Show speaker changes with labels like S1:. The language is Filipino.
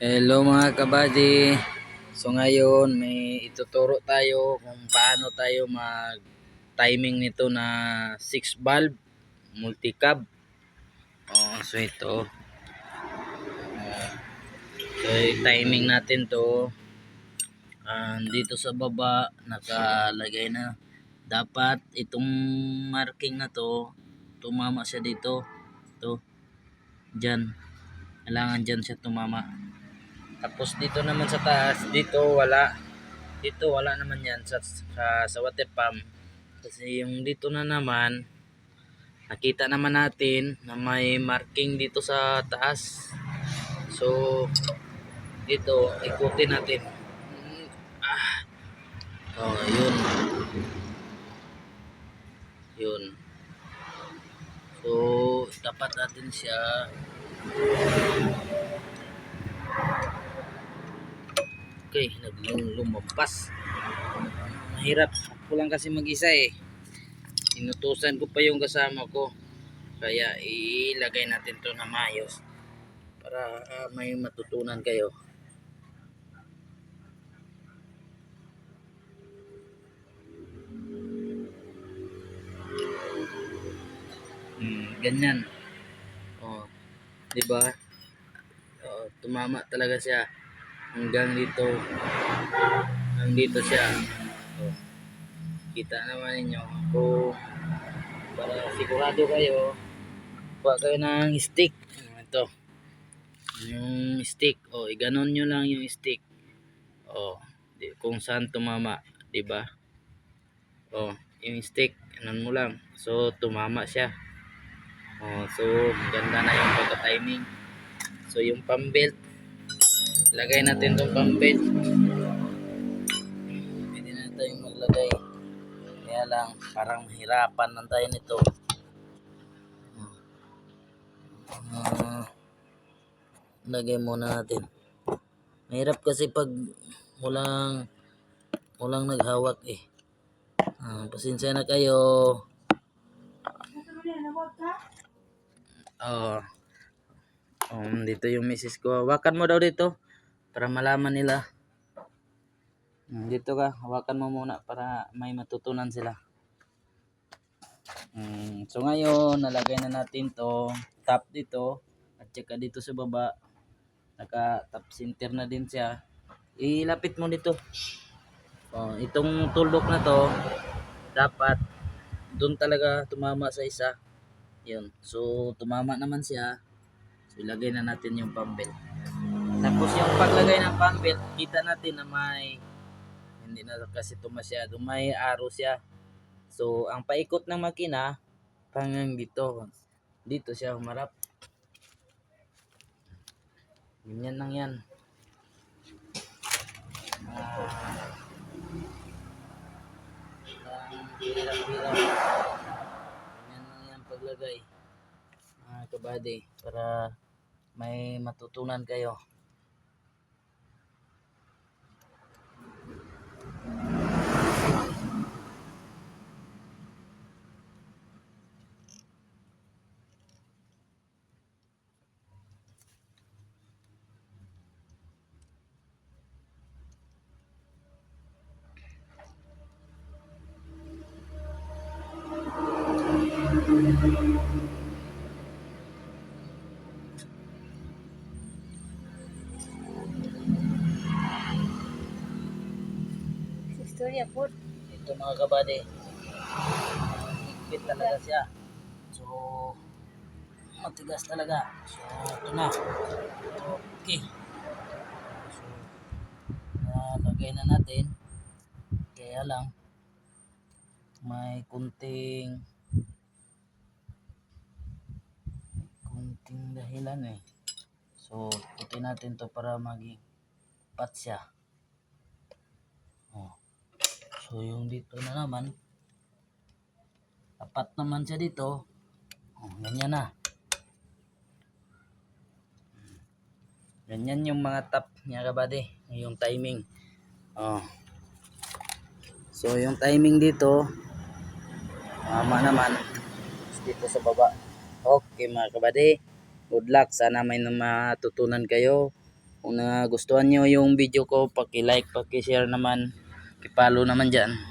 S1: Hello mga kabady. So ngayon may ituturo tayo kung paano tayo mag timing nito na 6 valve multi-cab. So ito. So timing natin to. Dito sa baba nakalagay na dapat itong marking na to tumama siya dito. To. Diyan. Kailangan diyan siya tumama. Tapos dito naman sa taas, dito wala. Dito wala naman yan sa water pump. Kasi yung dito na naman, nakita naman natin na may marking dito sa taas. So, dito, ikutin natin. Yun. Yun. So, dapat natin siya okay, lumampas. Mahirap. Ako lang kasi mag-isa eh. Inutusan ko pa yung kasama ko. Kaya ilagay natin to na maayos para may matutunan kayo. Ganyan. Oh, 'di ba? Tumama talaga siya hanggang dito. Hanggang dito siya. Oh, kita naman ninyo. Kung para sigurado kayo, kuha kayo ng stick. Ito. Yung stick. Iganon nyo lang yung stick. Kung saan tumama, 'di ba? Yung stick, ganon mo lang. So tumama siya. So ganda na yung pagka-timing. So yung pambelt, lagay natin tong pambelt. Pwede na tayong maglagay. Kaya lang, parang hirapan lang tayo nito. Lagay muna natin. Mahirap kasi pag walang naghawak eh. Pasensya na kayo. Dito yung misis ko. Hawakan mo daw dito para malaman nila. Dito ka, hawakan mo muna para may matutunan sila. So ngayon, nalagay na natin to top dito at saka dito sa baba. Naka top center na din siya. Ilapit mo dito. Itong tuldok na to dapat doon talaga tumama sa isa. Yun. So tumama naman siya. So ilagay na natin yung pambelt. Tapos yung paglagay ng pambelt, kita natin na hindi na kasi ito masyado, may arrow siya. So ang paikot ng makina hanggang dito siya humarap. Ganyan lang yan. Hirap-hirap. Ganyan lang yan paglagay. Kabady, para may matutunan kayo.
S2: Istorya po.
S1: Ito mga kabady, higpit talaga siya. So matigas talaga. So ito na. Okay. So nalagay na natin. Kaya lang may kunting dahilan eh. So ikutin natin to para maging pat siya. So yung dito na naman, apat naman siya dito. Ganyan na. Ganyan yung mga tap niya kabady, yung timing. So yung timing dito, tama naman dito sa baba. Okay mga kabady, good luck. Sana may matutunan kayo. Kung nagustuhan nyo yung video ko, paki-like, paki-share naman, paki-follow naman dyan.